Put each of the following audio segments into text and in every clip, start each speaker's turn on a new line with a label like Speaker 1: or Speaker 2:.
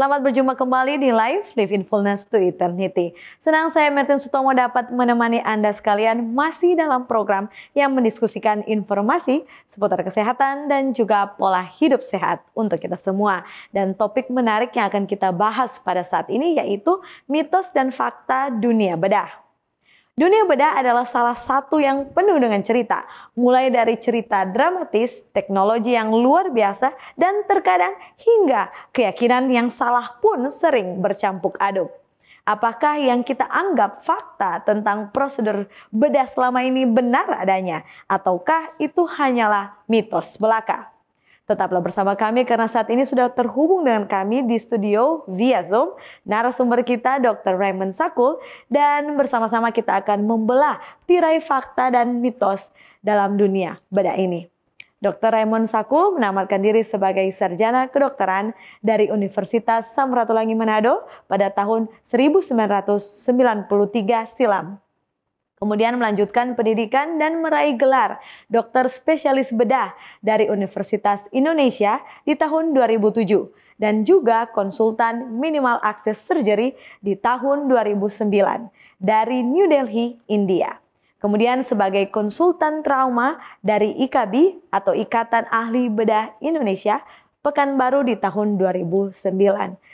Speaker 1: Selamat berjumpa kembali di Live in Fullness to Eternity. Senang saya Martin Sutomo dapat menemani Anda sekalian masih dalam program yang mendiskusikan informasi seputar kesehatan dan juga pola hidup sehat untuk kita semua. Dan topik menarik yang akan kita bahas pada saat ini yaitu mitos dan fakta dunia bedah. Dunia bedah adalah salah satu yang penuh dengan cerita, mulai dari cerita dramatis, teknologi yang luar biasa, dan terkadang hingga keyakinan yang salah pun sering bercampur aduk. Apakah yang kita anggap fakta tentang prosedur bedah selama ini benar adanya, ataukah itu hanyalah mitos belaka? Tetaplah bersama kami karena saat ini sudah terhubung dengan kami di studio via Zoom narasumber kita Dr. Raymond Sakul, dan bersama-sama kita akan membelah tirai fakta dan mitos dalam dunia bedah ini. Dr. Raymond Sakul menamatkan diri sebagai sarjana kedokteran dari Universitas Samratulangi Manado pada tahun 1993 silam. Kemudian melanjutkan pendidikan dan meraih gelar dokter spesialis bedah dari Universitas Indonesia di tahun 2007 dan juga konsultan minimal access surgery di tahun 2009 dari New Delhi, India. Kemudian sebagai konsultan trauma dari IKABI atau Ikatan Ahli Bedah Indonesia Pekanbaru di tahun 2009.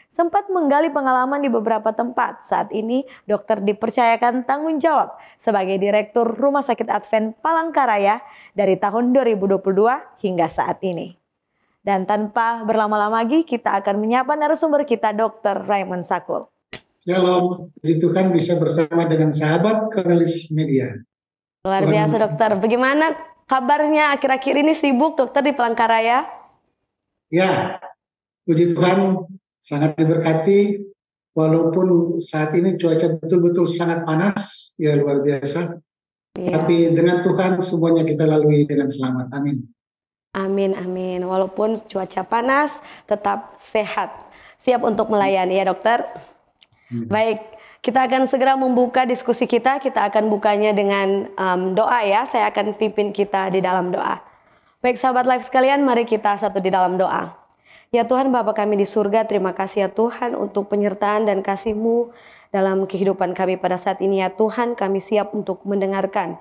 Speaker 1: Sempat menggali pengalaman di beberapa tempat. Saat ini dokter dipercayakan tanggung jawab sebagai Direktur Rumah Sakit Advent Palangkaraya dari tahun 2022 hingga saat ini. Dan tanpa berlama-lama lagi kita akan menyapa narasumber kita Dr. Raymond Sakul.
Speaker 2: Shalom, puji Tuhan bisa bersama dengan sahabat Cornelis Media.
Speaker 1: Luar biasa dokter. Bagaimana kabarnya akhir-akhir ini, sibuk dokter di Palangkaraya?
Speaker 2: Ya, puji Tuhan sangat diberkati walaupun saat ini cuaca betul-betul sangat panas, ya luar biasa. Ya. Tapi dengan Tuhan semuanya kita lalui dengan selamat. Amin.
Speaker 1: Amin, amin. Walaupun cuaca panas, tetap sehat. Siap untuk melayani ya dokter. Baik, kita akan segera membuka diskusi kita. Kita akan bukanya dengan doa ya. Saya akan pimpin kita di dalam doa. Baik sahabat live sekalian, mari kita satu di dalam doa. Ya Tuhan Bapa kami di surga, terima kasih ya Tuhan untuk penyertaan dan kasih-Mu dalam kehidupan kami pada saat ini ya Tuhan. Kami siap untuk mendengarkan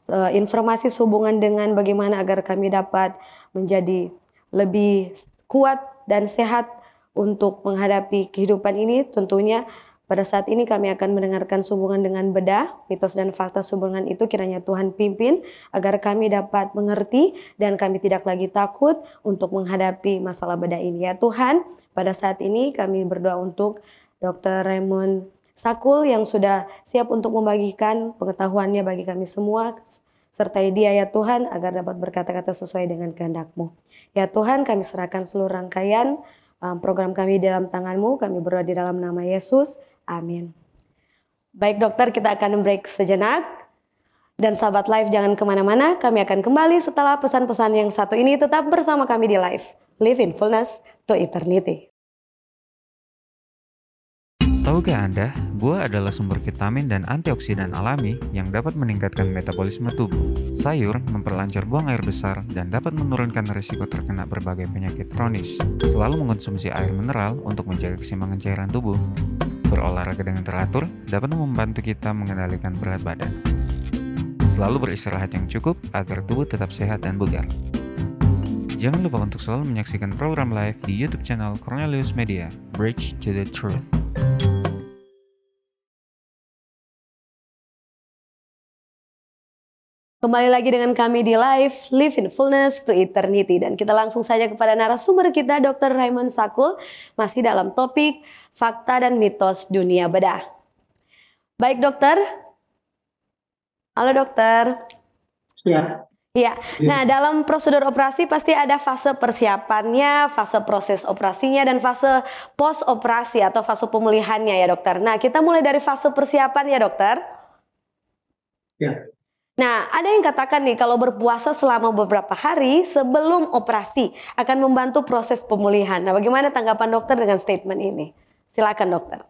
Speaker 1: informasi sehubungan dengan bagaimana agar kami dapat menjadi lebih kuat dan sehat untuk menghadapi kehidupan ini. Tentunya pada saat ini kami akan mendengarkan sehubungan dengan bedah, mitos dan fakta sehubungan itu kiranya Tuhan pimpin agar kami dapat mengerti dan kami tidak lagi takut untuk menghadapi masalah bedah ini. Ya Tuhan, pada saat ini kami berdoa untuk Dr. Raymond Sakul yang sudah siap untuk membagikan pengetahuannya bagi kami semua. Sertai dia ya Tuhan agar dapat berkata-kata sesuai dengan kehendak-Mu. Ya Tuhan, kami serahkan seluruh rangkaian program kami dalam tangan-Mu. Kami berdoa di dalam nama Yesus. Amin. Baik dokter, kita akan break sejenak. Dan sahabat live jangan kemana-mana. Kami akan kembali setelah pesan-pesan yang satu ini. Tetap bersama kami di Live in Fullness to Eternity.
Speaker 3: Tahukah Anda, buah adalah sumber vitamin dan antioksidan alami yang dapat meningkatkan metabolisme tubuh. Sayur memperlancar buang air besar dan dapat menurunkan risiko terkena berbagai penyakit kronis. Selalu mengonsumsi air mineral untuk menjaga keseimbangan cairan tubuh. Berolahraga dengan teratur dapat membantu kita mengendalikan berat badan. Selalu beristirahat yang cukup agar tubuh tetap sehat dan bugar. Jangan lupa untuk selalu menyaksikan program live di YouTube channel Cornelius Media, Bridge to the Truth.
Speaker 1: Kembali lagi dengan kami di Live in Fullness to Eternity. Dan kita langsung saja kepada narasumber kita Dr. Raymond Sakul. Masih dalam topik fakta dan mitos dunia bedah. Baik dokter. Halo dokter.
Speaker 2: Ya.
Speaker 1: Iya. Nah dalam prosedur operasi pasti ada fase persiapannya, fase proses operasinya, dan fase post operasi atau fase pemulihannya ya dokter. Nah kita mulai dari fase persiapan ya dokter.
Speaker 2: Ya.
Speaker 1: Nah, ada yang katakan nih kalau berpuasa selama beberapa hari sebelum operasi akan membantu proses pemulihan. Nah, bagaimana tanggapan dokter dengan statement ini? Silakan dokter.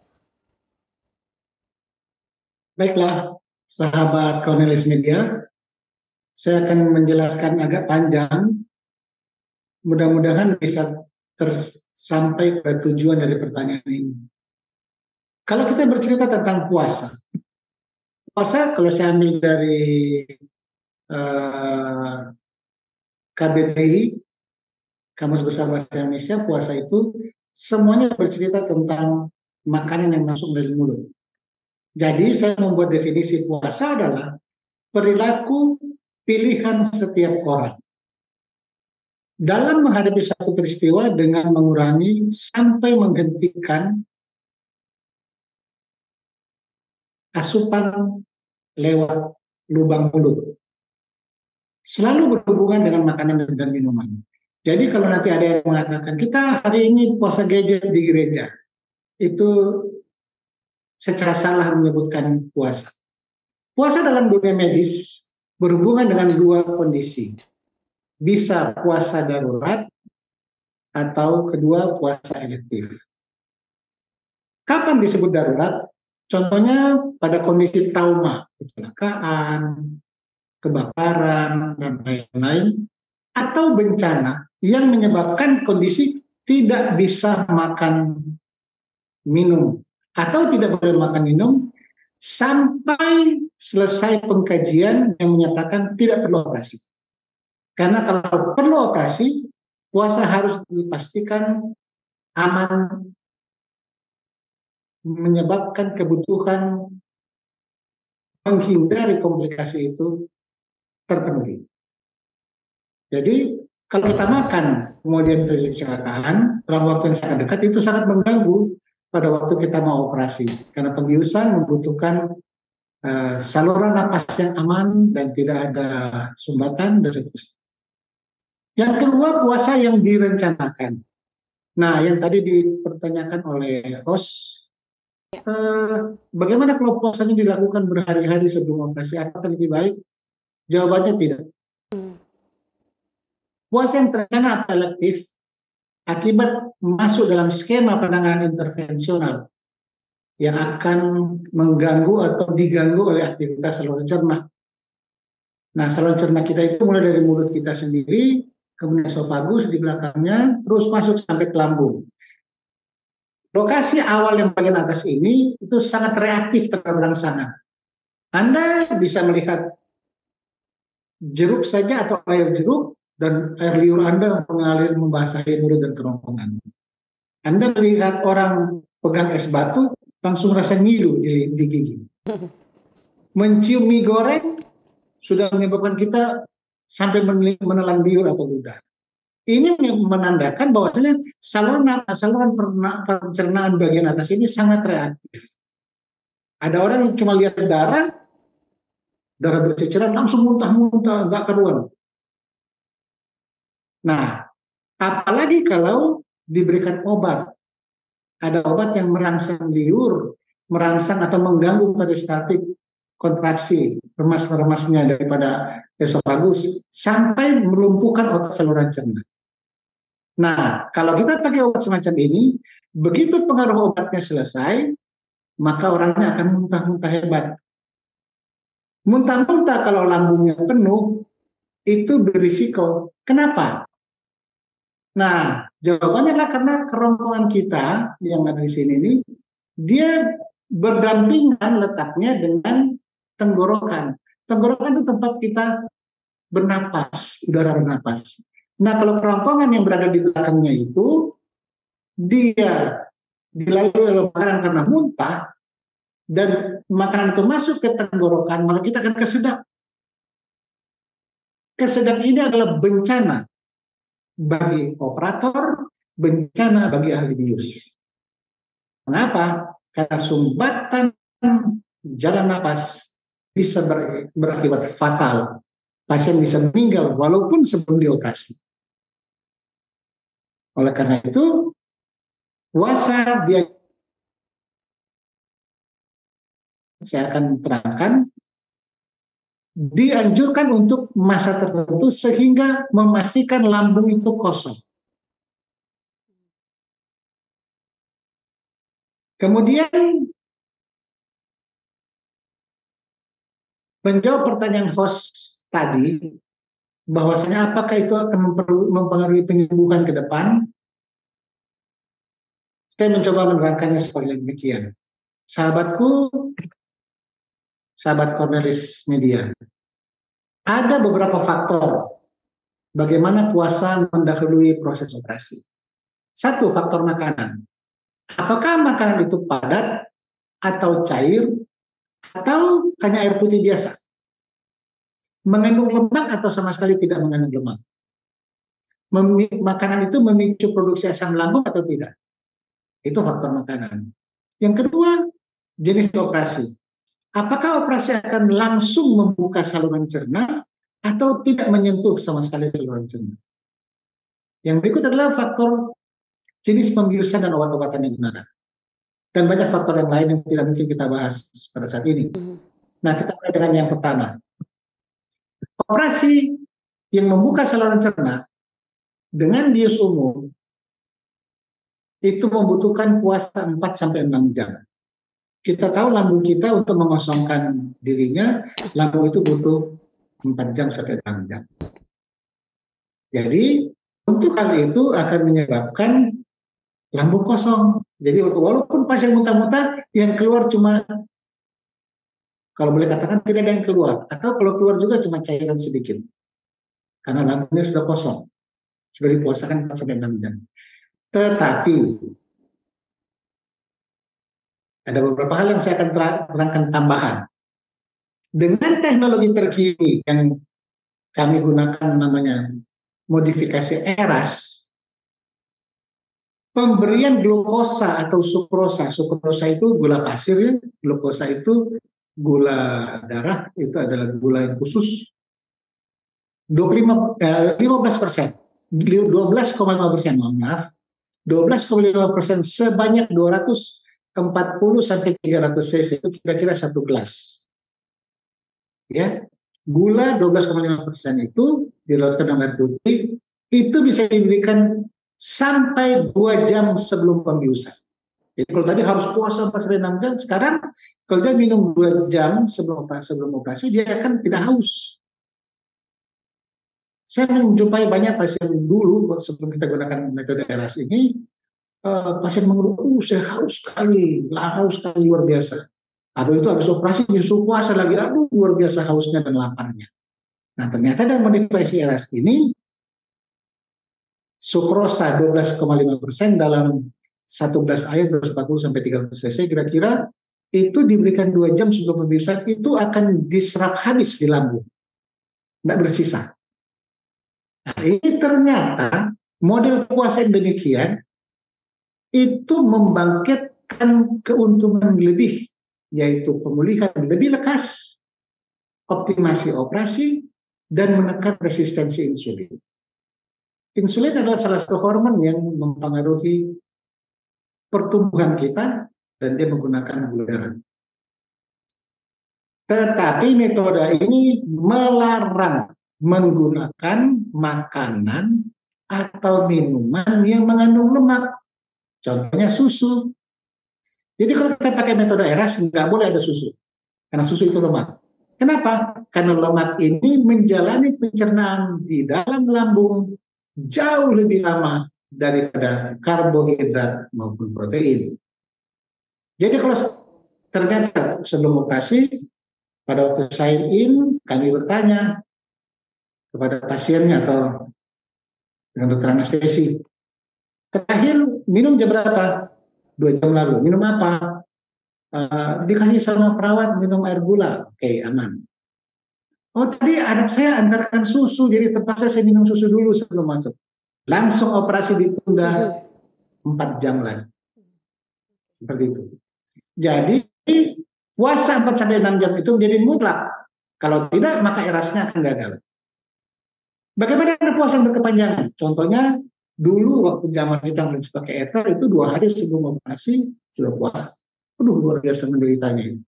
Speaker 2: Baiklah, sahabat Cornelis Media, saya akan menjelaskan agak panjang. Mudah-mudahan bisa sampai ke tujuan dari pertanyaan ini. Kalau kita bercerita tentang puasa, kalau saya ambil dari KBBI, Kamus Besar Bahasa Indonesia, puasa itu semuanya bercerita tentang makanan yang masuk dari mulut. Jadi saya membuat definisi puasa adalah perilaku pilihan setiap orang dalam menghadapi satu peristiwa dengan mengurangi sampai menghentikan asupan lewat lubang mulut. Selalu berhubungan dengan makanan dan minuman. Jadi kalau nanti ada yang mengatakan, kita hari ini puasa gadget di gereja, itu secara salah menyebutkan puasa. Puasa dalam dunia medis berhubungan dengan dua kondisi. Bisa puasa darurat atau kedua puasa elektif. Kapan disebut darurat? Contohnya pada kondisi trauma, kecelakaan, kebakaran, dan lain-lain, atau bencana yang menyebabkan kondisi tidak bisa makan minum, atau tidak boleh makan minum sampai selesai pengkajian yang menyatakan tidak perlu operasi. Karena kalau perlu operasi, puasa harus dipastikan aman, menyebabkan kebutuhan menghindari komplikasi itu terpenuhi. Jadi kalau kita makan kemudian terjadi kecelakaan dalam waktu yang sangat dekat, itu sangat mengganggu pada waktu kita mau operasi, karena pembiusan membutuhkan saluran napas yang aman dan tidak ada sumbatan dan seterusnya. Yang kedua, puasa yang direncanakan. Nah, yang tadi dipertanyakan oleh host, bagaimana kalau puasanya dilakukan berhari-hari sebelum operasi? Apakah lebih baik? Jawabannya tidak. Puasa yang terencana atau elektif akibat masuk dalam skema penanganan intervensional yang akan mengganggu atau diganggu oleh aktivitas saluran cerna. Nah, saluran cerna kita itu mulai dari mulut kita sendiri, kemudian esofagus di belakangnya, terus masuk sampai ke lambung. Lokasi awal yang bagian atas ini itu sangat reaktif terhadap rangsangan. Anda bisa melihat jeruk saja atau air jeruk dan air liur Anda mengalir membasahi mulut dan kerongkongan. Anda melihat orang pegang es batu, langsung rasa ngilu di gigi. Mencium mie goreng sudah menyebabkan kita sampai menelan biur atau ludah. Ini menandakan bahwasanya saluran pencernaan bagian atas ini sangat reaktif. Ada orang yang cuma lihat darah berceceran langsung muntah-muntah, nggak karuan. Nah, apalagi kalau diberikan obat. Ada obat yang merangsang liur, merangsang atau mengganggu peristaltik kontraksi, remas-remasnya daripada esofagus, sampai melumpuhkan otot saluran cerna. Nah, kalau kita pakai obat semacam ini, begitu pengaruh obatnya selesai, maka orangnya akan muntah-muntah hebat. Muntah-muntah kalau lambungnya penuh, itu berisiko. Kenapa? Nah, jawabannya adalah karena kerongkongan kita yang ada di sini ini, dia berdampingan letaknya dengan tenggorokan. Tenggorokan itu tempat kita bernapas, udara bernapas. Nah, kalau kerongkongan yang berada di belakangnya itu, dia dilalui oleh makanan karena muntah, dan makanan itu masuk ke tenggorokan, maka kita akan kesedap. Kesedap ini adalah bencana bagi operator, bencana bagi ahli bius. Mengapa? Karena sumbatan jalan napas bisa berakibat fatal. Pasien bisa meninggal walaupun sebelum dioperasi. Oleh karena itu, puasa saya akan terangkan, dianjurkan untuk masa tertentu sehingga memastikan lambung itu kosong. Kemudian menjawab pertanyaan host tadi, bahwasanya apakah itu akan mempengaruhi penyembuhan ke depan? Saya mencoba menerangkannya seperti demikian. Sahabatku, sahabat Cornelis Media, ada beberapa faktor bagaimana puasa mendahului proses operasi. Satu, faktor makanan. Apakah makanan itu padat atau cair atau hanya air putih biasa? Mengandung lemak atau sama sekali tidak mengandung lemak? Makanan itu memicu produksi asam lambung atau tidak? Itu faktor makanan. Yang kedua, jenis operasi. Apakah operasi akan langsung membuka saluran cerna atau tidak menyentuh sama sekali saluran cerna? Yang berikut adalah faktor jenis pembiusan dan obat-obatan yang digunakan. Dan banyak faktor yang lain yang tidak mungkin kita bahas pada saat ini. Nah, kita mulai dengan yang pertama. Operasi yang membuka saluran cerna dengan bius umum itu membutuhkan puasa 4-6 jam. Kita tahu lambung kita untuk mengosongkan dirinya, lambung itu butuh 4 jam sampai 6 jam. Jadi, untuk hal itu akan menyebabkan lambung kosong. Jadi, walaupun pasien muntah-muntah, yang keluar cuma, kalau boleh katakan tidak ada yang keluar. Atau kalau keluar juga cuma cairan sedikit. Karena lambungnya sudah kosong. Sudah dipuasakan 4-6 jam. Tetapi ada beberapa hal yang saya akan terangkan tambahan. Dengan teknologi terkini yang kami gunakan namanya modifikasi ERAS, pemberian glukosa atau sukrosa. Sukrosa itu gula pasir ya, glukosa itu gula darah, itu adalah gula yang khusus. 15%, 12,5%, mohon maaf. 12,5% sebanyak 240 sampai 300 cc itu kira-kira 1 gelas. Ya, gula 12,5% itu dilarutkan dalam air putih itu bisa diberikan sampai 2 jam sebelum pembiusan. Jadi kalau tadi harus puasa 4-6 jam, sekarang kalau dia minum 2 jam sebelum operasi dia akan tidak haus. Saya menjumpai banyak pasien dulu sebelum kita gunakan metode ERAS ini, pasien mengeluh, saya haus sekali luar biasa. Aduh itu habis operasi disuruh puasa lagi, aduh luar biasa hausnya dan laparnya. Nah ternyata dengan modifikasi ERAS ini, sukrosa 12,5% dalam 1 gelas air 240 sampai 300 cc kira-kira itu diberikan 2 jam sebelum pembiusan itu akan diserap habis di lambung, tidak bersisa. Nah, ini ternyata model puasa yang demikian itu membangkitkan keuntungan lebih, yaitu pemulihan lebih lekas, optimasi operasi, dan menekan resistensi insulin. Insulin adalah salah satu hormon yang mempengaruhi pertumbuhan kita dan dia menggunakan gula darah. Tetapi metode ini melarang menggunakan makanan atau minuman yang mengandung lemak. Contohnya susu. Jadi kalau kita pakai metode ERAS nggak boleh ada susu. Karena susu itu lemak. Kenapa? Karena lemak ini menjalani pencernaan di dalam lambung jauh lebih lama daripada karbohidrat maupun protein. Jadi kalau ternyata sebelum operasi, pada waktu sign in, kami bertanya kepada pasiennya atau dengan dokter anestesi, terakhir minum jam berapa? 2 jam lalu. Minum apa? Dikasih sama perawat minum air gula. Oke, aman. Oh tadi anak saya antarkan susu, jadi terpaksa saya minum susu dulu sebelum masuk. Langsung operasi ditunda 4 jam lagi. Seperti itu. Jadi puasa 4-6 jam itu menjadi mutlak. Kalau tidak maka ERAS-nya akan gagal. Bagaimana ada puasa yang berkepanjangan? Contohnya dulu waktu zaman kita masih pakai ether itu 2 hari sebelum operasi sudah puasa. Aduh luar biasa menderitanya ini.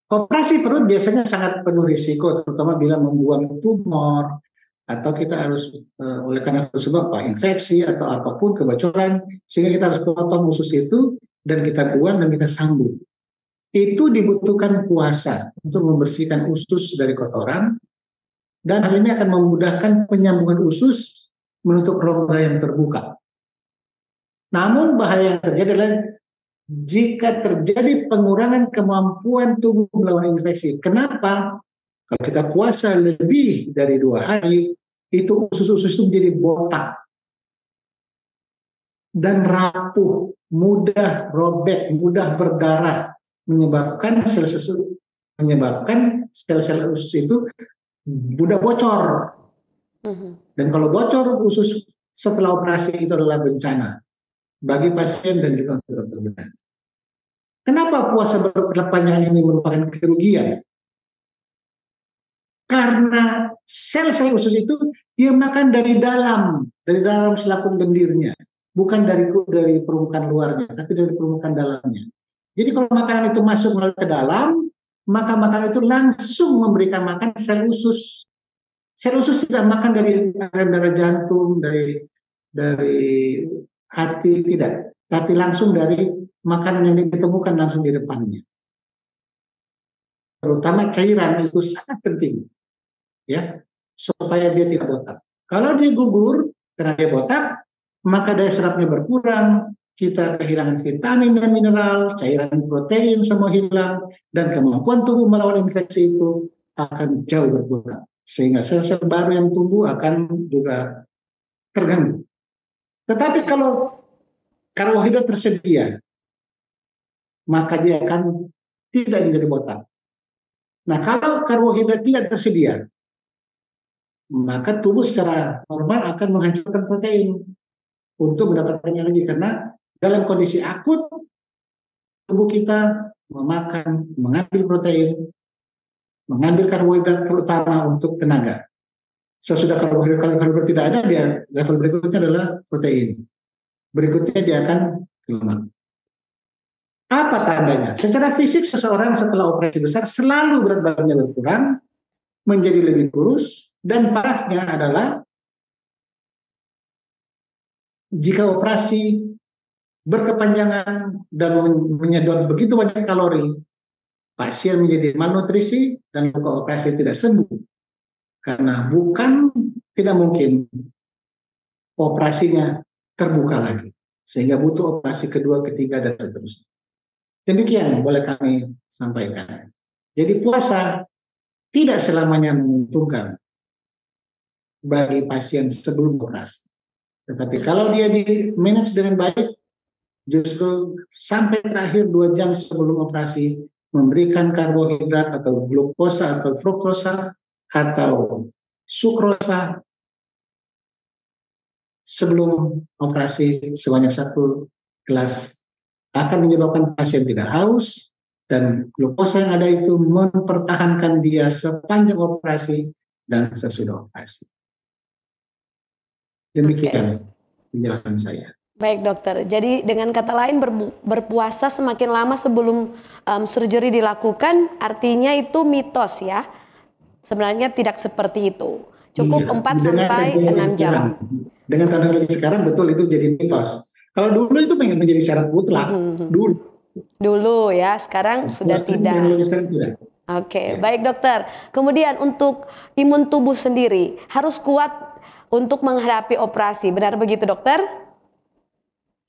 Speaker 2: Operasi perut biasanya sangat penuh risiko, terutama bila membuang tumor atau kita harus oleh karena sebab infeksi atau apapun kebocoran, sehingga kita harus potong usus itu dan kita buang dan kita sambung. Itu dibutuhkan puasa untuk membersihkan usus dari kotoran. Dan hal ini akan memudahkan penyambungan usus menutup rongga yang terbuka. Namun bahaya yang terjadi adalah jika terjadi pengurangan kemampuan tubuh melawan infeksi. Kenapa? Kalau kita puasa lebih dari 2 hari, itu usus-usus itu menjadi botak dan rapuh, mudah robek, mudah berdarah, menyebabkan sel-sel usus itu mudah bocor. Dan kalau bocor usus setelah operasi itu adalah bencana bagi pasien dan juga untuk dokter bedah. Kenapa puasa berkepanjangan ini merupakan kerugian? Karena sel-sel usus itu dia makan dari dalam selaput lendirnya, bukan dari permukaan luarnya, tapi dari permukaan dalamnya. Jadi kalau makanan itu masuk melalui ke dalam, maka makanan itu langsung memberikan makan sel usus. Sel usus tidak makan dari darah jantung, dari hati, tidak, tapi langsung dari makanan yang ditemukan langsung di depannya. Terutama cairan itu sangat penting, ya, supaya dia tidak botak. Kalau dia gugur karena dia botak, maka daya serapnya berkurang, kita kehilangan vitamin dan mineral, cairan protein semua hilang, dan kemampuan tubuh melawan infeksi itu akan jauh berkurang. Sehingga sel-sel baru yang tumbuh akan juga terganggu. Tetapi kalau karbohidrat tersedia, maka dia akan tidak menjadi botak. Nah, kalau karbohidrat tidak tersedia, maka tubuh secara normal akan menghancurkan protein untuk mendapatkan energi, karena dalam kondisi akut tubuh kita mengambil protein, mengambil karbohidrat terutama untuk tenaga. Sesudah karbohidrat tidak ada, dia level berikutnya adalah protein. Berikutnya dia akan lemak. Apa tandanya? Secara fisik seseorang setelah operasi besar selalu berat badannya berkurang, menjadi lebih kurus, dan parahnya adalah jika operasi berkepanjangan dan menyedot begitu banyak kalori, pasien menjadi malnutrisi dan luka operasi tidak sembuh. Karena tidak mungkin operasinya terbuka lagi, sehingga butuh operasi kedua, ketiga, dan seterusnya. Demikian boleh kami sampaikan. Jadi puasa tidak selamanya menguntungkan bagi pasien sebelum operasi. Tetapi kalau dia di-manage dengan baik, justru sampai terakhir 2 jam sebelum operasi memberikan karbohidrat atau glukosa atau fruktosa atau sukrosa sebelum operasi sebanyak 1 gelas akan menyebabkan pasien tidak haus, dan glukosa yang ada itu mempertahankan dia sepanjang operasi dan sesudah operasi. Demikian penjelasan saya.
Speaker 1: Baik dokter, jadi dengan kata lain berpuasa semakin lama sebelum surgery dilakukan, artinya itu mitos ya? Sebenarnya tidak seperti itu. Cukup 4-6 jam.
Speaker 2: Dengan teknologi sekarang betul itu jadi mitos. Kalau dulu itu menjadi syarat mutlak.
Speaker 1: Dulu ya, sekarang sudah tidak. Oke, baik dokter. Kemudian untuk imun tubuh sendiri harus kuat untuk menghadapi operasi. Benar begitu dokter?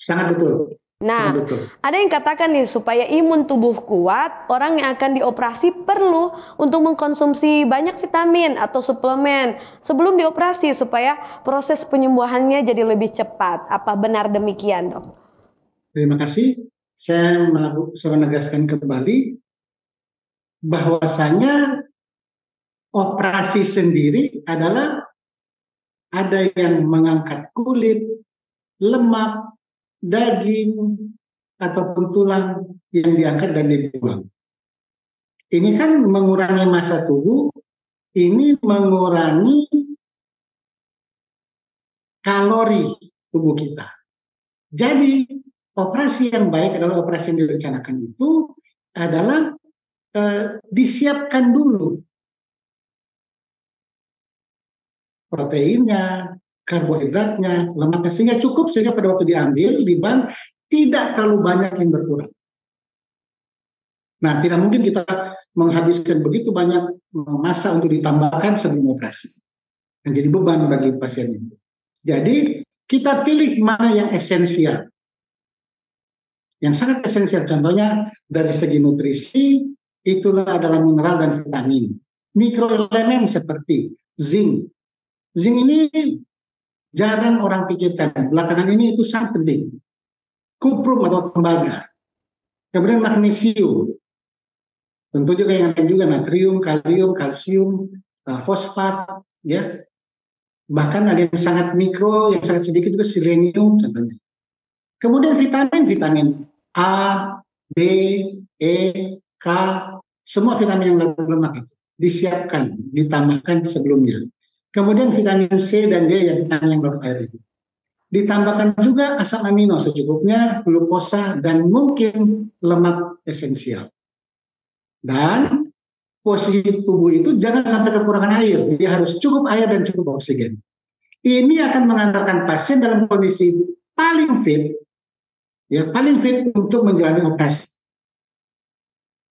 Speaker 2: Sangat betul.
Speaker 1: Nah, ada yang katakan nih supaya imun tubuh kuat, orang yang akan dioperasi perlu untuk mengkonsumsi banyak vitamin atau suplemen sebelum dioperasi supaya proses penyembuhannya jadi lebih cepat. Apa benar demikian, dok?
Speaker 2: Terima kasih. Saya menegaskan kembali bahwasanya operasi sendiri adalah ada yang mengangkat kulit, lemak, daging, ataupun tulang yang diangkat dan dibuang. Ini kan mengurangi massa tubuh, ini mengurangi kalori tubuh kita. Jadi operasi yang baik adalah operasi yang direncanakan itu adalah disiapkan dulu proteinnya, karbohidratnya, lemaknya, sehingga cukup, sehingga pada waktu diambil di bank tidak terlalu banyak yang berkurang. Nah, tidak mungkin kita menghabiskan begitu banyak massa untuk ditambahkan sebelum operasi, menjadi beban bagi pasien itu. Jadi kita pilih mana yang esensial. yang sangat esensial. Contohnya dari segi nutrisi, itulah adalah mineral dan vitamin. Mikroelemen seperti zinc. Zinc ini jarang orang pikirkan. Belakangan ini itu sangat penting. Kuprum atau tembaga. Kemudian magnesium. Tentu juga yang lain juga natrium, kalium, kalsium, fosfat, ya. Bahkan ada yang sangat mikro, yang sangat sedikit juga selenium contohnya. Kemudian vitamin A, B, E, K, semua vitamin yang lemak itu disiapkan, ditambahkan sebelumnya. Kemudian vitamin C dan D yang vitamin yang larut air itu. Ditambahkan juga asam amino secukupnya, glukosa, dan mungkin lemak esensial. Dan posisi tubuh itu jangan sampai kekurangan air. Dia harus cukup air dan cukup oksigen. Ini akan mengantarkan pasien dalam kondisi paling fit, ya paling fit untuk menjalani operasi.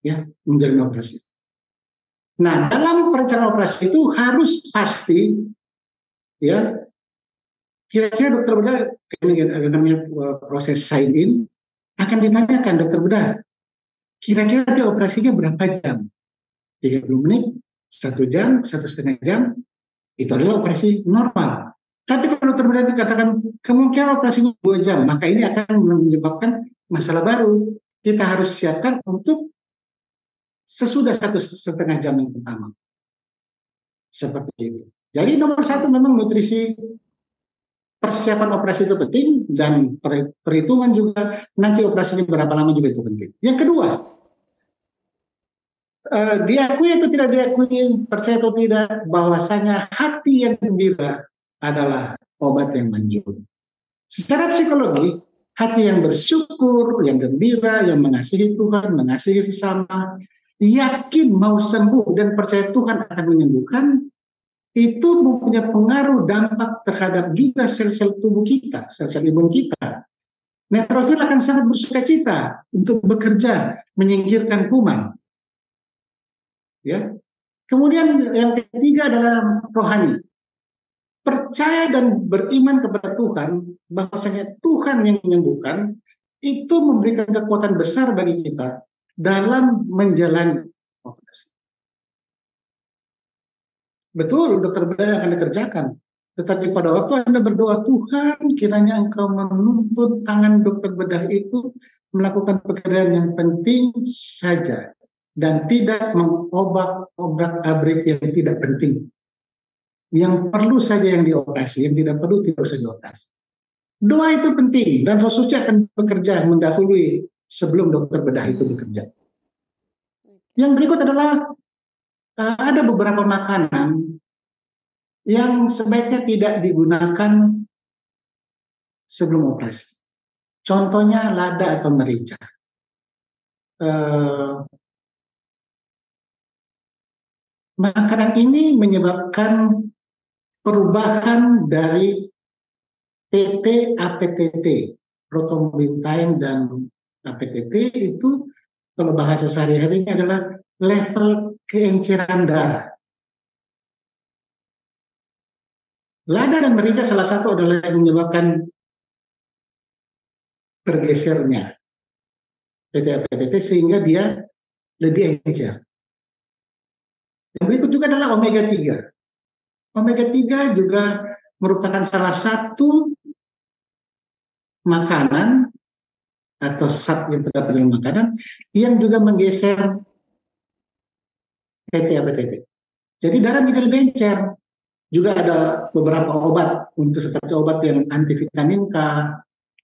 Speaker 2: Ya, menjalani operasi. Nah, dalam perencanaan operasi itu harus pasti, ya, kira-kira dokter bedah, ini ada namanya proses sign in, akan ditanyakan dokter bedah, kira-kira nanti operasinya berapa jam? 30 menit, 1 jam, 1,5 jam, itu adalah operasi normal. Tapi kalau dokter bedah dikatakan kemungkinan operasinya 2 jam, maka ini akan menyebabkan masalah baru. Kita harus siapkan untuk sesudah 1,5 jam yang pertama. Seperti itu. Jadi nomor 1 memang nutrisi, persiapan operasi itu penting, dan perhitungan juga nanti operasinya berapa lama juga itu penting. Yang kedua, diakui atau tidak diakui, percaya atau tidak, bahwasanya hati yang gembira adalah obat yang manjur. Secara psikologi, hati yang bersyukur, yang gembira, yang mengasihi Tuhan, mengasihi sesama, yakin mau sembuh dan percaya Tuhan akan menyembuhkan, itu mempunyai pengaruh dampak terhadap juga sel-sel tubuh kita, sel-sel imun kita. Neutrofil akan sangat bersukacita untuk bekerja menyingkirkan kuman. Ya. Kemudian yang ketiga adalah rohani. Percaya dan beriman kepada Tuhan, bahwasanya Tuhan yang menyembuhkan, itu memberikan kekuatan besar bagi kita dalam menjalani operasi. Betul, dokter bedah akan dikerjakan. Tetapi pada waktu Anda berdoa, Tuhan kiranya Engkau menuntut tangan dokter bedah itu melakukan pekerjaan yang penting saja, dan tidak mengobrak-abrik yang tidak penting. Yang perlu saja yang dioperasi, yang tidak perlu tidak usah dioperasi. Doa itu penting, dan Roh Suci akan bekerja mendahului sebelum dokter bedah itu bekerja. Yang berikut adalah ada beberapa makanan yang sebaiknya tidak digunakan sebelum operasi. Contohnya lada atau merica. Makanan ini menyebabkan perubahan dari PT APTT, prothrombin dan APTT itu kalau bahasa sehari-hari adalah level keenceran darah. Lada dan merica salah satu adalah yang menyebabkan tergesernya PT APTT sehingga dia lebih encer. Yang berikut juga adalah omega 3. Omega 3 juga merupakan salah satu makanan atau zat yang terdapat dalam makanan yang juga menggeser PT APTT. Jadi darah menjadi lebih encer. Juga ada beberapa obat untuk seperti obat yang anti vitamin K.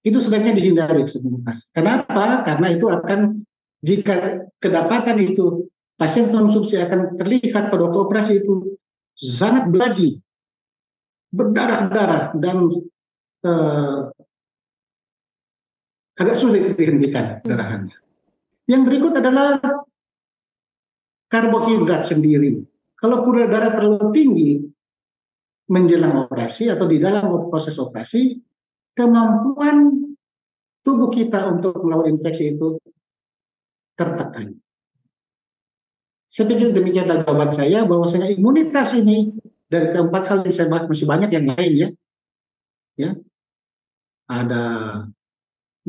Speaker 2: Itu sebaiknya dihindari sebelum operasi. Kenapa? Karena itu akan, jika kedapatan itu pasien konsumsi, akan terlihat pada waktu operasi itu sangat bloody, berdarah-darah, dan agak sulit dihentikan darahannya. Yang berikut adalah karbohidrat sendiri. Kalau gula darah terlalu tinggi menjelang operasi atau di dalam proses operasi, kemampuan tubuh kita untuk melawan infeksi itu tertekan. Saya pikir demikianlah jawaban saya, bahwasanya imunitas ini dari keempat hal yang saya bahas, masih banyak yang lain ya. Ada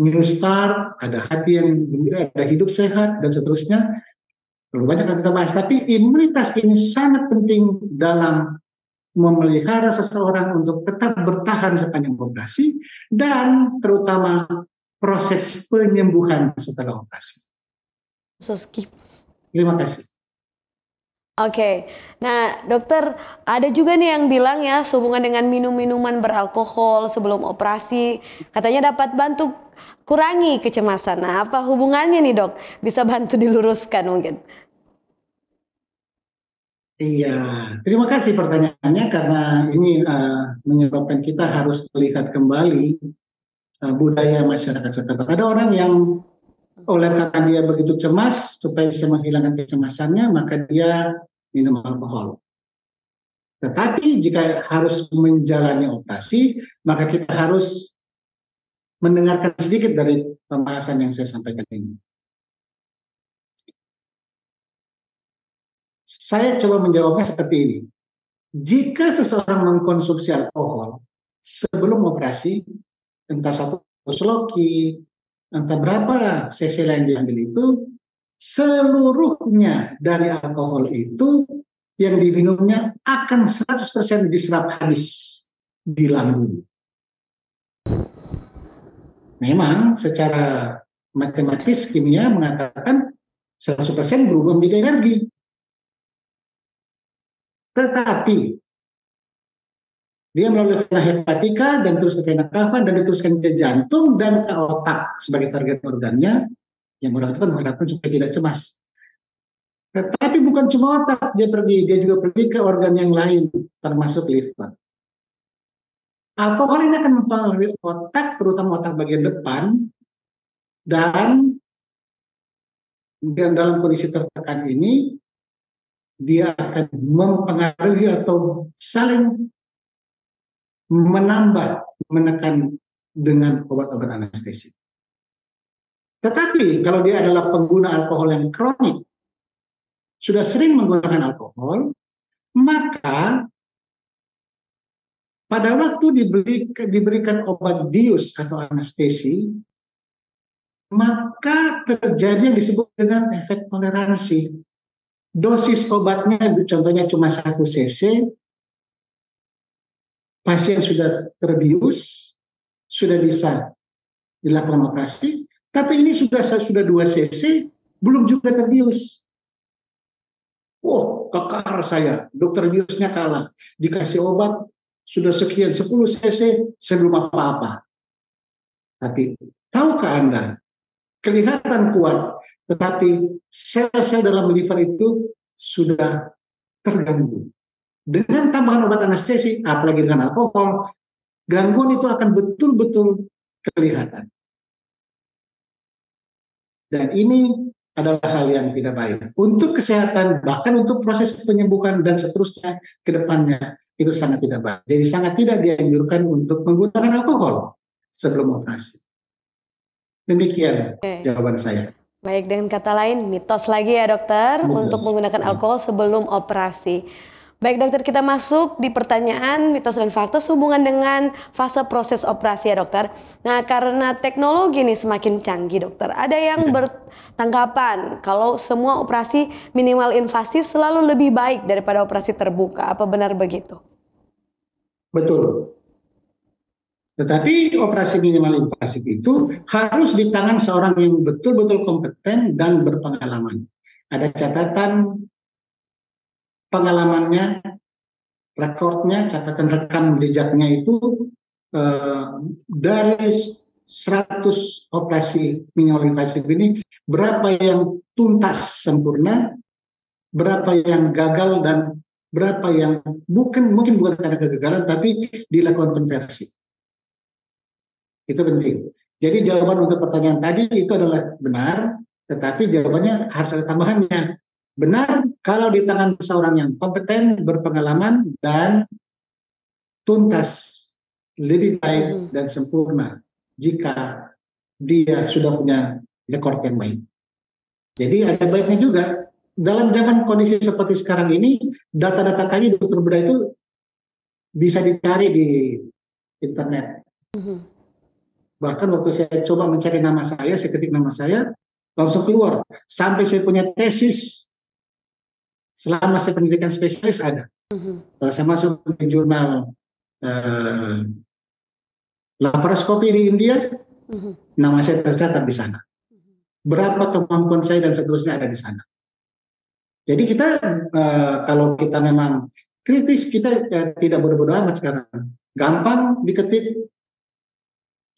Speaker 2: New Start, ada hati yang gembira, ada hidup sehat, dan seterusnya. Perlu banyak yang kita bahas, tapi imunitas ini sangat penting dalam memelihara seseorang untuk tetap bertahan sepanjang operasi, dan terutama proses penyembuhan setelah operasi. Terima kasih.
Speaker 1: Oke, nah dokter, ada juga nih yang bilang ya sehubungan dengan minum-minuman beralkohol sebelum operasi katanya dapat bantu kurangi kecemasan. Nah, apa hubungannya nih dok? Bisa bantu diluruskan mungkin?
Speaker 2: Iya, terima kasih pertanyaannya karena ini menyebabkan kita harus melihat kembali budaya masyarakat setempat. Ada orang yang oleh karena dia begitu cemas, supaya bisa menghilangkan kecemasannya, maka dia minum alkohol. Tetapi jika harus menjalani operasi, maka kita harus mendengarkan sedikit dari pembahasan yang saya sampaikan ini. Saya coba menjawabnya seperti ini. Jika seseorang mengkonsumsi alkohol sebelum operasi, entah 1 sloki, entah berapa cc yang diambil itu, seluruhnya dari alkohol itu yang diminumnya akan 100% diserap habis di lambung. Memang secara matematis kimia mengatakan 100% berubah menjadi energi. Tetapi dia melalui vena hepatika dan terus ke vena cava dan diteruskan ke jantung dan ke otak sebagai target organnya, yang orang itu kan mengharapkan supaya tidak cemas. Tetapi bukan cuma otak dia juga pergi ke organ yang lain, termasuk liver. Alkohol ini akan mempengaruhi otak, terutama otak bagian depan, dan dalam kondisi tertekan ini, dia akan mempengaruhi atau saling menambah, menekan dengan obat-obat anestesi. Tetapi kalau dia adalah pengguna alkohol yang kronik, sudah sering menggunakan alkohol, maka pada waktu diberikan obat bius atau anestesi, maka terjadi yang disebut dengan efek toleransi. Dosis obatnya contohnya cuma 1 cc, pasien sudah terbius, sudah bisa dilakukan operasi, tapi ini sudah 2 cc, belum juga terbius. Kekar saya, dokter biusnya kalah, dikasih obat sudah sekian 10 cc sebelum apa-apa. Tapi tahukah Anda, kelihatan kuat, tetapi sel-sel dalam liver itu sudah terganggu. Dengan tambahan obat anestesi, apalagi dengan alkohol, gangguan itu akan betul-betul kelihatan. Dan ini adalah hal yang tidak baik. Untuk kesehatan, bahkan untuk proses penyembuhan dan seterusnya ke depannya, itu sangat tidak baik. Jadi sangat tidak dianjurkan untuk menggunakan alkohol sebelum operasi. Demikian jawaban saya.
Speaker 1: Baik, dengan kata lain, mitos lagi ya dokter, untuk menggunakan alkohol sebelum operasi. Baik dokter, kita masuk di pertanyaan mitos dan fakta hubungan dengan fase proses operasi ya dokter. Nah, karena teknologi ini semakin canggih dokter, ada yang bertanggapan kalau semua operasi minimal invasif selalu lebih baik daripada operasi terbuka. Apa benar begitu?
Speaker 2: Betul. Tetapi operasi minimal invasif itu harus di tangan seorang yang betul-betul kompeten dan berpengalaman. Ada catatan pengalamannya, rekornya, catatan rekam jejaknya itu dari 100 operasi minimal invasif ini, berapa yang tuntas sempurna, berapa yang gagal, dan berapa yang mungkin bukan karena kegagalan, tapi dilakukan konversi. Itu penting. Jadi jawaban untuk pertanyaan tadi itu adalah benar, tetapi jawabannya harus ada tambahannya. Benar kalau di tangan seorang yang kompeten, berpengalaman, dan tuntas, lebih baik dan sempurna jika dia sudah punya rekor yang baik. Jadi ada baiknya juga, dalam zaman kondisi seperti sekarang ini, data-data kami dokter bedah itu bisa dicari di internet. Bahkan waktu saya coba mencari nama saya ketik nama saya, langsung keluar. Sampai saya punya tesis selama saya pendidikan spesialis ada. Kalau saya masuk ke jurnal laparoskopi di India, nama saya tercatat di sana. Berapa kemampuan saya dan seterusnya ada di sana. Jadi kita kalau kita memang kritis, kita tidak bodoh-bodoh amat sekarang. Gampang diketik,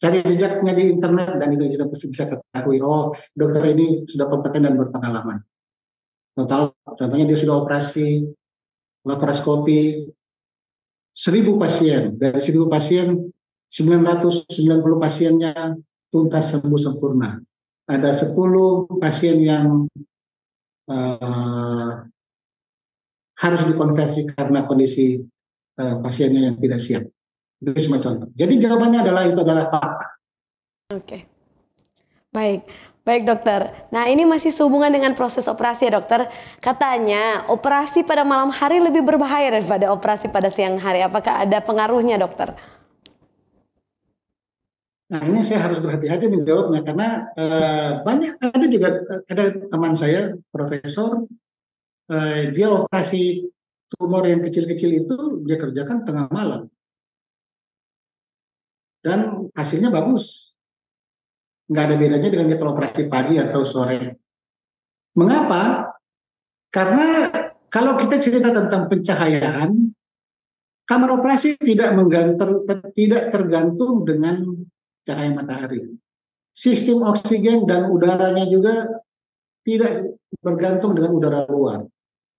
Speaker 2: cari jejaknya di internet, dan itu kita bisa ketahui, oh dokter ini sudah kompeten dan berpengalaman. Total, contohnya dia sudah operasi laparoskopi 1.000 pasien. Dari 1.000 pasien, 990 pasiennya tuntas sembuh sempurna. Ada 10 pasien yang harus dikonversi karena kondisi pasiennya yang tidak siap. Itu semua contoh. Jadi jawabannya adalah itu adalah fakta.
Speaker 1: Oke. Baik dokter. Nah ini masih sehubungan dengan proses operasi ya dokter. Katanya operasi pada malam hari lebih berbahaya daripada operasi pada siang hari. Apakah ada pengaruhnya dokter?
Speaker 2: Nah ini saya harus berhati-hati menjawabnya karena banyak ada teman saya profesor, dia operasi tumor yang kecil-kecil itu dia kerjakan tengah malam dan hasilnya bagus. Nggak ada bedanya dengan kita operasi pagi atau sore. Mengapa? Karena kalau kita cerita tentang pencahayaan, kamar operasi tidak tergantung dengan cahaya matahari. Sistem oksigen dan udaranya juga tidak bergantung dengan udara luar.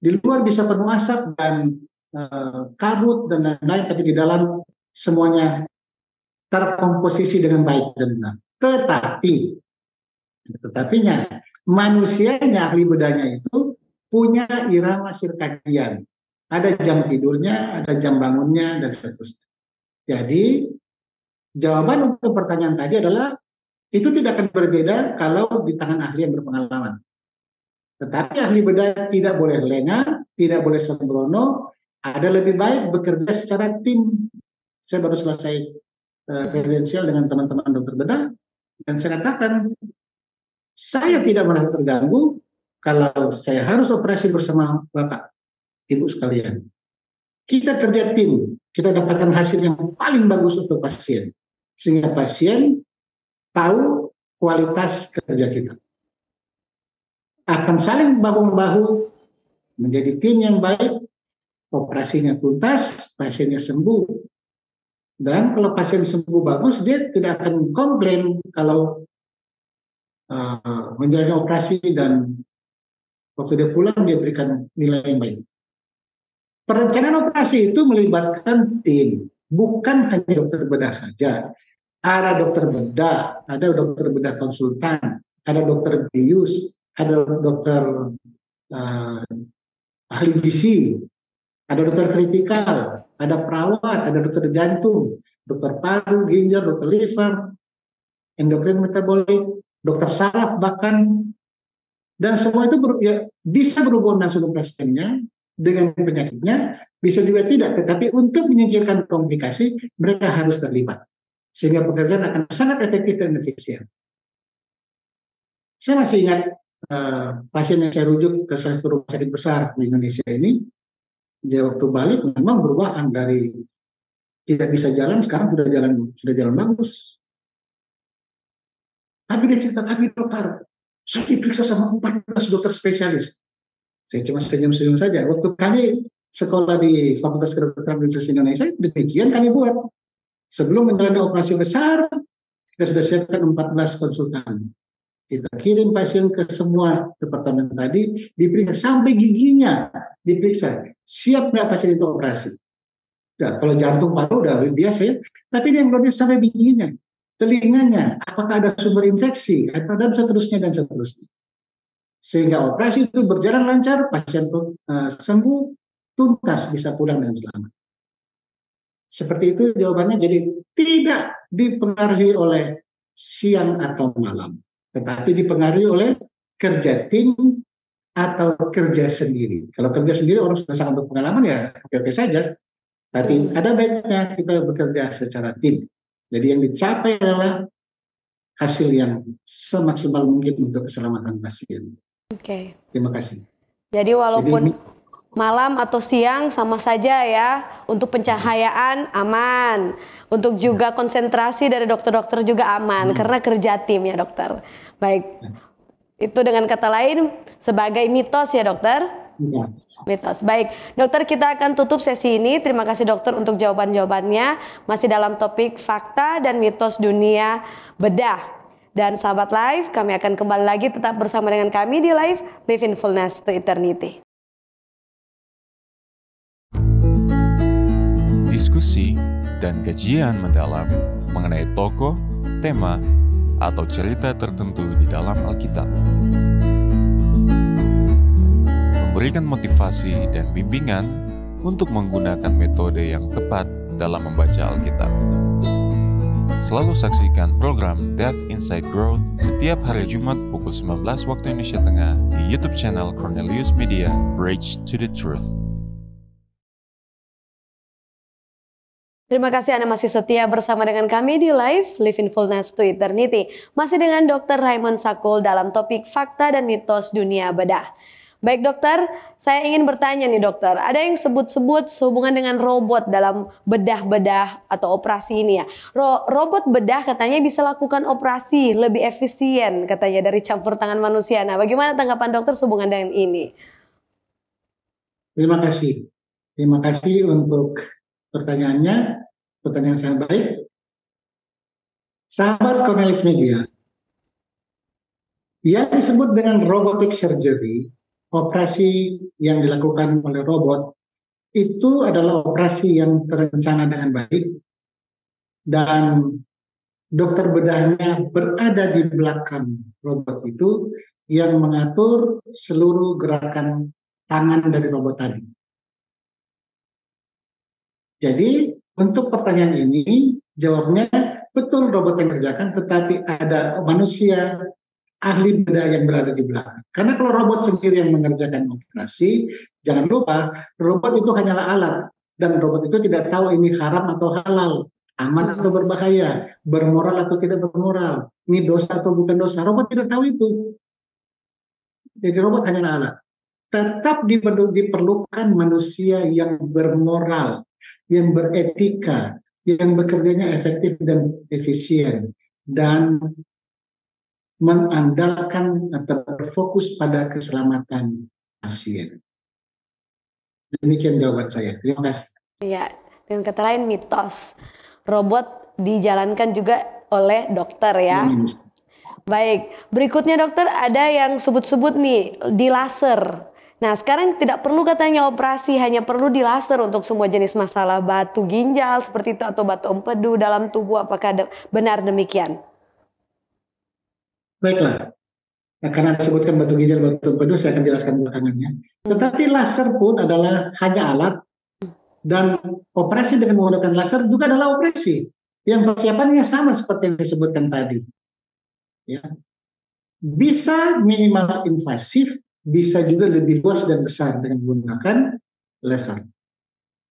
Speaker 2: Di luar bisa penuh asap dan kabut dan lain-lain, tapi di dalam semuanya terkomposisi dengan baik dan benar. Tetapinya manusianya, ahli bedanya itu punya irama sirkadian. Ada jam tidurnya, ada jam bangunnya, dan seterusnya. Jadi jawaban untuk pertanyaan tadi adalah itu tidak akan berbeda kalau di tangan ahli yang berpengalaman. Tetapi ahli bedah tidak boleh lengah, tidak boleh sembrono, ada lebih baik bekerja secara tim. Saya baru selesai kredensial dengan teman-teman dokter bedah, dan saya katakan, saya tidak merasa terganggu kalau saya harus operasi bersama Bapak, Ibu sekalian. Kita kerja tim, kita dapatkan hasil yang paling bagus untuk pasien. Sehingga pasien tahu kualitas kerja kita. Akan saling bahu-membahu menjadi tim yang baik, operasinya tuntas, pasiennya sembuh. Dan kalau pasien sembuh bagus, dia tidak akan komplain kalau menjalani operasi dan waktu dia pulang dia berikan nilai yang baik. Perencanaan operasi itu melibatkan tim, bukan hanya dokter bedah saja. Ada dokter bedah, ada dokter bedah konsultan, ada dokter bius, ada dokter ahli gizi, ada dokter kritikal, ada perawat, ada dokter jantung, dokter paru, ginjal, dokter liver, endokrin metabolik, dokter saraf bahkan, dan semua itu bisa berhubungan langsung dengan pasiennya, dengan penyakitnya, bisa juga tidak, tetapi untuk menyingkirkan komplikasi, mereka harus terlibat. Sehingga pekerjaan akan sangat efektif dan efisien. Saya masih ingat pasien yang saya rujuk ke salah satu rumah sakit besar di Indonesia ini, dia waktu balik memang berubah dari tidak bisa jalan, sekarang sudah jalan bagus. Tapi dia cerita, tapi dokter, saya diperiksa sama 14 dokter spesialis. Saya cuma senyum-senyum saja. Waktu kami sekolah di Fakultas Kedokteran Universitas Indonesia, demikian kami buat. Sebelum menjalani operasi besar, kita sudah siapkan 14 konsultan. Kita kirim pasien ke semua departemen tadi, diperiksa sampai giginya, diperiksa. Siap nggak pasien itu operasi? Nah, kalau jantung paru udah biasa ya, tapi ini yang belum sampai giginya, telinganya, apakah ada sumber infeksi, dan seterusnya dan seterusnya. Sehingga operasi itu berjalan lancar, pasien sembuh, tuntas, bisa pulang dengan selamat. Seperti itu jawabannya. Jadi tidak dipengaruhi oleh siang atau malam, tetapi dipengaruhi oleh kerja tim atau kerja sendiri. Kalau kerja sendiri orang sudah sangat berpengalaman ya oke-oke saja. Tapi ada baiknya kita bekerja secara tim. Jadi yang dicapai adalah hasil yang semaksimal mungkin untuk keselamatan pasien.
Speaker 1: Oke.
Speaker 2: Terima kasih.
Speaker 1: Jadi walaupun malam atau siang sama saja ya, untuk pencahayaan aman, untuk juga konsentrasi dari dokter-dokter juga aman, karena kerja tim ya dokter. Baik, itu dengan kata lain sebagai mitos ya dokter?
Speaker 2: Ya.
Speaker 1: Mitos. Baik, dokter kita akan tutup sesi ini. Terima kasih dokter untuk jawaban-jawabannya. Masih dalam topik fakta dan mitos dunia bedah. Dan sahabat live, kami akan kembali lagi tetap bersama dengan kami di live Live in Fullness to Eternity.
Speaker 4: Diskusi dan kajian mendalam mengenai tokoh, tema, atau cerita tertentu di dalam Alkitab. Memberikan motivasi dan bimbingan untuk menggunakan metode yang tepat dalam membaca Alkitab. Selalu saksikan program Death Inside Growth setiap hari Jumat pukul 19 waktu Indonesia Tengah di YouTube channel Cornelius Media, Bridge to the Truth.
Speaker 1: Terima kasih Anda masih setia bersama dengan kami di live Live in Fullness to Eternity. Masih dengan Dr. Raymond Sakul dalam topik fakta dan mitos dunia bedah. Baik dokter, saya ingin bertanya nih dokter, ada yang sebut-sebut sehubungan dengan robot dalam bedah-bedah atau operasi ini ya. Robot bedah katanya bisa lakukan operasi lebih efisien katanya dari campur tangan manusia. Nah bagaimana tanggapan dokter sehubungan dengan ini?
Speaker 2: Terima kasih. Terima kasih untuk pertanyaannya. Pertanyaan sangat baik. Sahabat Cornelius Media, yang disebut dengan robotic surgery, operasi yang dilakukan oleh robot, itu adalah operasi yang terencana dengan baik dan dokter bedahnya berada di belakang robot itu yang mengatur seluruh gerakan tangan dari robot tadi. Jadi untuk pertanyaan ini jawabnya betul robot yang kerjakan, tetapi ada manusia ahli bedah yang berada di belakang. Karena kalau robot sendiri yang mengerjakan operasi, jangan lupa robot itu hanyalah alat dan robot itu tidak tahu ini haram atau halal, aman atau berbahaya, bermoral atau tidak bermoral, ini dosa atau bukan dosa. Robot tidak tahu itu. Jadi robot hanyalah alat. Tetap diperlukan manusia yang bermoral, yang beretika, yang bekerjanya efektif dan efisien, dan mengandalkan atau berfokus pada keselamatan pasien. Demikian jawaban saya. Terima kasih.
Speaker 1: Ya, dengan kata lain mitos. Robot dijalankan juga oleh dokter ya. Baik, berikutnya dokter ada yang sebut-sebut nih di laser. Nah sekarang tidak perlu katanya operasi, hanya perlu di laser untuk semua jenis masalah batu ginjal seperti itu atau batu empedu dalam tubuh. Apakah benar demikian?
Speaker 2: Baiklah, karena disebutkan batu ginjal, batu empedu, saya akan jelaskan belakangannya. Tetapi laser pun adalah hanya alat, dan operasi dengan menggunakan laser juga adalah operasi yang persiapannya sama seperti yang disebutkan tadi. Ya. Bisa minimal invasif, bisa juga lebih luas dan besar dengan menggunakan laser.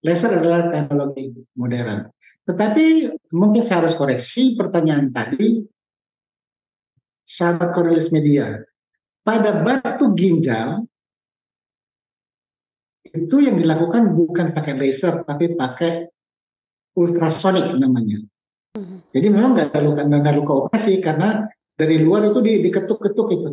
Speaker 2: Laser adalah teknologi modern. Tetapi mungkin saya harus koreksi pertanyaan tadi, sahabat Cornelius Media, pada batu ginjal itu yang dilakukan bukan pakai laser tapi pakai ultrasonik namanya. Jadi memang nggak ada luka operasi karena dari luar itu diketuk-ketuk itu.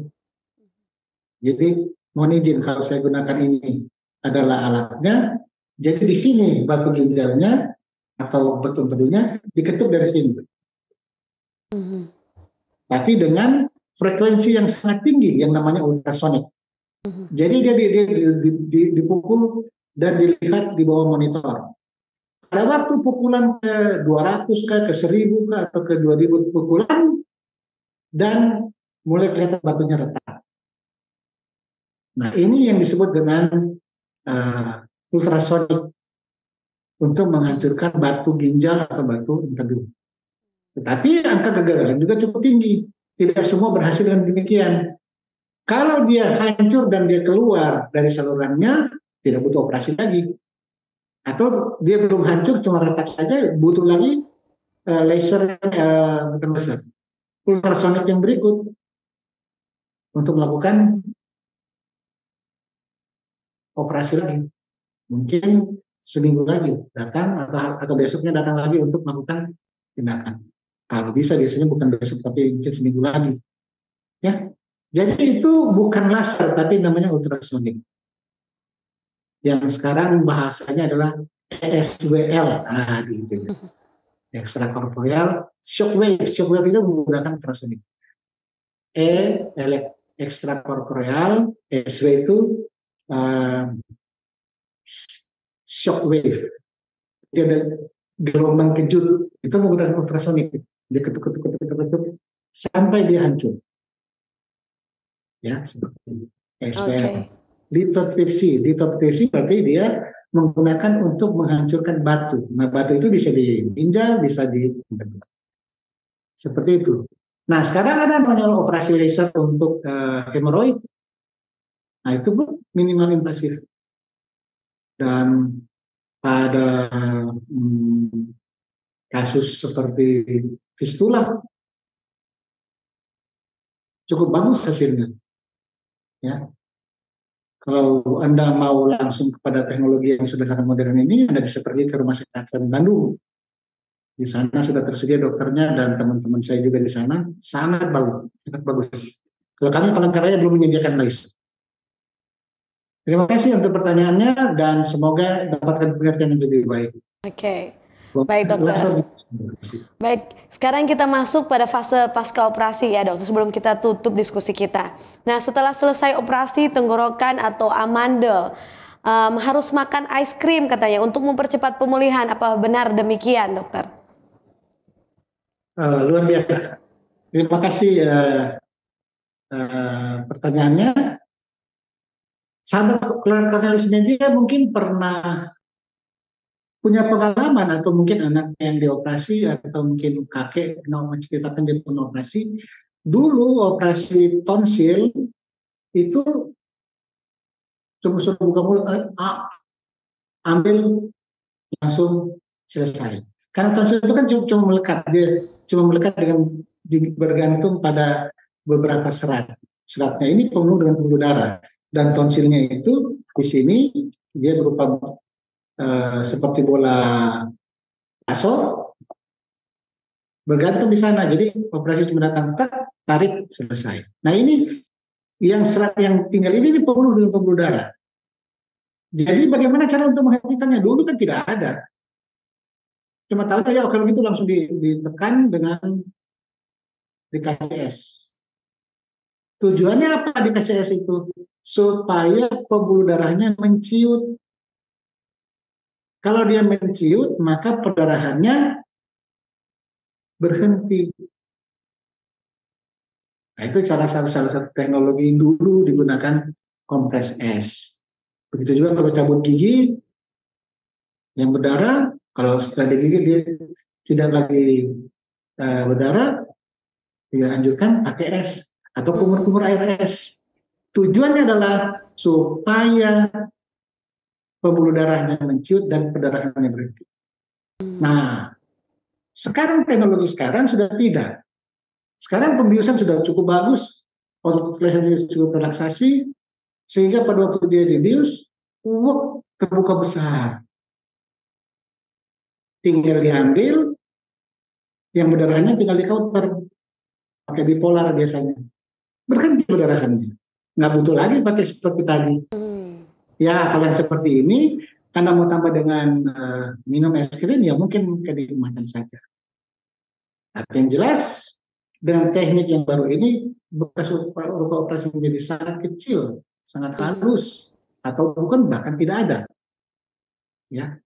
Speaker 2: Jadi mohon izin kalau saya gunakan ini adalah alatnya. Jadi di sini batu ginjalnya atau batu empedunya diketuk dari sini. Tapi dengan frekuensi yang sangat tinggi yang namanya ultrasonik. Jadi dia dipukul dan dilihat di bawah monitor. Pada waktu pukulan ke 200 ke 1000 atau ke 2000 pukulan dan mulai kelihatan batunya retak. Nah ini yang disebut dengan ultrasonik untuk menghancurkan batu ginjal atau batu empedu. Tetapi angka kegagalan juga cukup tinggi. Tidak semua berhasil dengan demikian. Kalau dia hancur dan dia keluar dari salurannya, tidak butuh operasi lagi. Atau dia belum hancur, cuma retak saja, butuh lagi laser, bukan laser, ultrasonik yang berikut untuk melakukan operasi lagi. Mungkin seminggu lagi datang atau besoknya datang lagi untuk melakukan tindakan. Kalau bisa biasanya bukan besok tapi mungkin seminggu lagi. Ya, jadi itu bukan laser tapi namanya ultrasonik. Yang sekarang bahasanya adalah ESWL, gitu. Extracorporeal shockwave. Shockwave itu menggunakan ultrasonik. Extracorporeal, SW itu shockwave. Dia ada gelombang kejut, itu menggunakan ultrasonik. Dia ketuk sampai dia hancur. Ya, seperti SWL. Lithotripsy berarti dia menggunakan untuk menghancurkan batu. Nah, batu itu bisa diinjak, bisa seperti itu. Nah, sekarang ada namanya operasi laser untuk hemoroid. Nah, itu pun minimal invasif. Dan pada kasus seperti fistula cukup bagus hasilnya. Ya. Kalau Anda mau langsung kepada teknologi yang sudah sangat modern ini, Anda bisa pergi ke Rumah Sakit Advent Bandung. Di sana sudah tersedia dokternya dan teman-teman saya juga di sana, sangat bagus. Kalau kami Palangkaraya belum menyediakan laser. Terima kasih untuk pertanyaannya dan semoga dapatkan pengertian yang lebih baik.
Speaker 1: Oke. Baik dokter. Baik, sekarang kita masuk pada fase pasca operasi ya dokter, sebelum kita tutup diskusi kita. Nah, setelah selesai operasi tenggorokan atau amandel, harus makan ice cream katanya untuk mempercepat pemulihan. Apa benar demikian dokter?
Speaker 2: Luar biasa. Terima kasih pertanyaannya. Sahabat Cornelis Media mungkin pernah punya pengalaman atau mungkin anak yang dioperasi atau mungkin kakek menceritakan dia pernah operasi. Dulu operasi tonsil itu cuma suruh buka mulut, ambil langsung selesai. Karena tonsil itu kan cuma melekat, dia cuma melekat dengan bergantung pada beberapa serat. Seratnya ini penuh dengan pembuluh darah dan tonsilnya itu di sini dia berupa seperti bola aso bergantung di sana. Jadi operasi cuma datang tarik selesai. Nah ini yang serat yang tinggal ini penuh dengan pembuluh darah. Jadi bagaimana cara untuk menghentikannya? Dulu kan tidak ada. Cuma tahu saja kalau gitu langsung ditekan dengan dikasih es. Tujuannya apa dikasih es itu? Supaya pembuluh darahnya menciut. Kalau dia menciut, maka perdarahannya berhenti. Nah, itu salah satu teknologi dulu digunakan kompres es. Begitu juga kalau cabut gigi yang berdarah, kalau setelah digigit dia tidak lagi berdarah, dianjurkan pakai es atau kumur-kumur air es. Tujuannya adalah supaya pembuluh darahnya menciut dan perdarahannya berhenti. Nah, sekarang teknologi sekarang sudah tidak. Sekarang pembiusan sudah cukup bagus, otot lehernya cukup relaksasi, sehingga pada waktu dia dibius, terbuka besar. Tinggal diambil, yang berdarahnya tinggal di counter, pakai bipolar biasanya. Berhenti perdarahannya. Nggak butuh lagi pakai seperti tadi. Ya, kalau yang seperti ini, Anda mau tambah dengan minum es krim, ya mungkin kenikmatan saja. Tapi yang jelas, dengan teknik yang baru ini, bekas luka operasi menjadi sangat kecil, sangat halus, atau bukan bahkan tidak ada. Ya.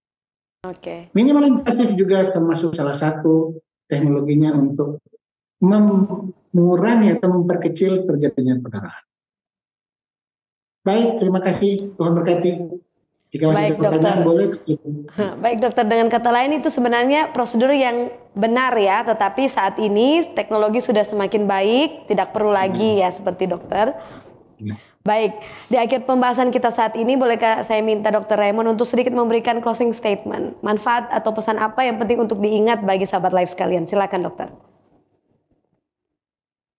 Speaker 1: Oke.
Speaker 2: Minimal invasif juga termasuk salah satu teknologinya untuk mengurangi atau memperkecil terjadinya perdarahan. Baik, terima kasih. Tuhan berkati. Jika masih ada pertanyaan, boleh.
Speaker 1: Baik dokter, dengan kata lain itu sebenarnya prosedur yang benar ya, tetapi saat ini teknologi sudah semakin baik, tidak perlu lagi ya seperti dokter. Baik, di akhir pembahasan kita saat ini, bolehkah saya minta Dr. Raymond untuk sedikit memberikan closing statement, manfaat atau pesan apa yang penting untuk diingat bagi sahabat live sekalian? Silakan dokter.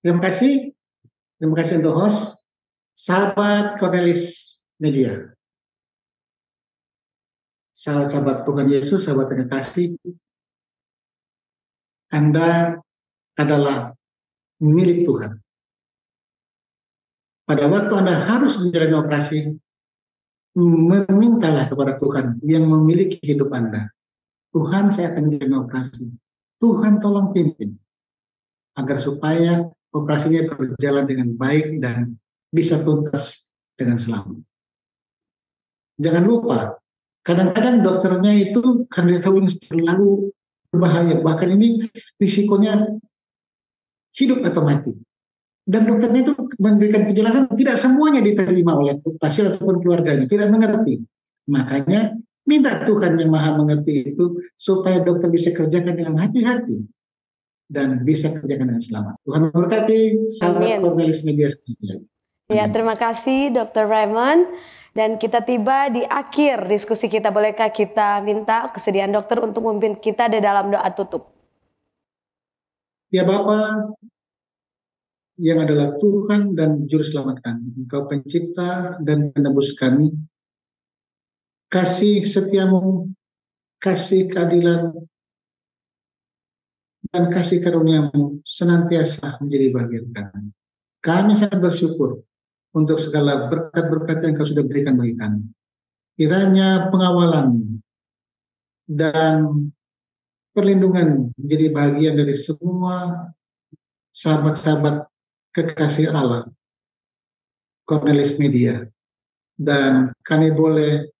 Speaker 2: Terima kasih. Terima kasih untuk host, sahabat Cornelis Media. Sahabat Tuhan Yesus, sahabat yang kasih, Anda adalah milik Tuhan. Pada waktu Anda harus menjalani operasi, memintalah kepada Tuhan yang memiliki hidup Anda. Tuhan, saya akan menjalani operasi. Tuhan tolong pimpin, agar supaya operasinya berjalan dengan baik dan bisa tuntas dengan selamat. Jangan lupa, kadang-kadang dokternya itu karena dia tahu ini terlalu berbahaya, bahkan ini risikonya hidup atau mati. Dan dokternya itu memberikan penjelasan, tidak semuanya diterima oleh pasien ataupun keluarganya, tidak mengerti. Makanya minta Tuhan yang maha mengerti itu supaya dokter bisa kerjakan dengan hati-hati dan bisa kerjakan dengan selamat. Tuhan memberkati sahabat Cornelis Media sekalian.
Speaker 1: Ya, terima kasih Dr. Raymond. Dan kita tiba di akhir diskusi kita. Bolehkah kita minta kesediaan dokter untuk memimpin kita di dalam doa tutup?
Speaker 2: Ya Bapa yang adalah Tuhan dan Juru Selamat kami, Engkau pencipta dan penebus kami, kasih setiamu, kasih keadilan, dan kasih karuniamu senantiasa menjadi bagian kami. Kami sangat bersyukur untuk segala berkat-berkat yang Kau sudah berikan bagi kami. Kiranya pengawalan dan perlindungan menjadi bagian dari semua sahabat-sahabat kekasih Allah, Cornelis Media, dan kami boleh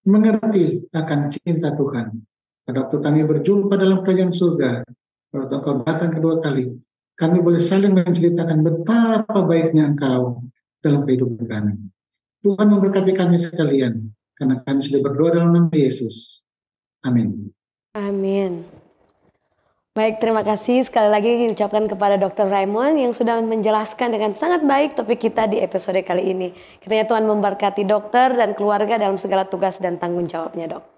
Speaker 2: mengerti akan cinta Tuhan. Pada waktu kami berjumpa dalam kerajaan surga, pada waktu Engkau datang kedua kali, kami boleh saling menceritakan betapa baiknya Engkau dalam kehidupan kami. Tuhan memberkati kami sekalian, karena kami sudah berdoa dalam nama Yesus. Amin.
Speaker 1: Amin. Baik, terima kasih sekali lagi diucapkan kepada Dr. Raymond yang sudah menjelaskan dengan sangat baik topik kita di episode kali ini. Kiranya Tuhan memberkati dokter dan keluarga dalam segala tugas dan tanggung jawabnya, Dok.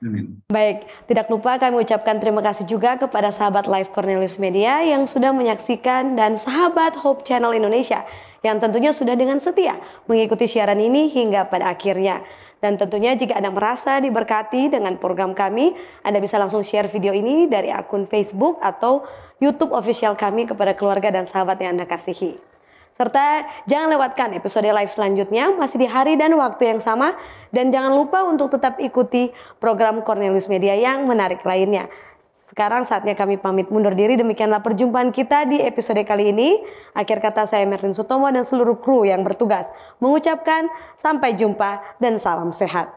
Speaker 2: Amin.
Speaker 1: Baik, tidak lupa kami ucapkan terima kasih juga kepada sahabat Live Cornelis Media yang sudah menyaksikan dan sahabat Hope Channel Indonesia yang tentunya sudah dengan setia mengikuti siaran ini hingga pada akhirnya. Dan tentunya jika Anda merasa diberkati dengan program kami, Anda bisa langsung share video ini dari akun Facebook atau YouTube official kami kepada keluarga dan sahabat yang Anda kasihi. Serta jangan lewatkan episode live selanjutnya masih di hari dan waktu yang sama. Dan jangan lupa untuk tetap ikuti program Cornelis Media yang menarik lainnya. Sekarang saatnya kami pamit mundur diri. Demikianlah perjumpaan kita di episode kali ini. Akhir kata saya Merlin Sutomo dan seluruh kru yang bertugas mengucapkan sampai jumpa dan salam sehat.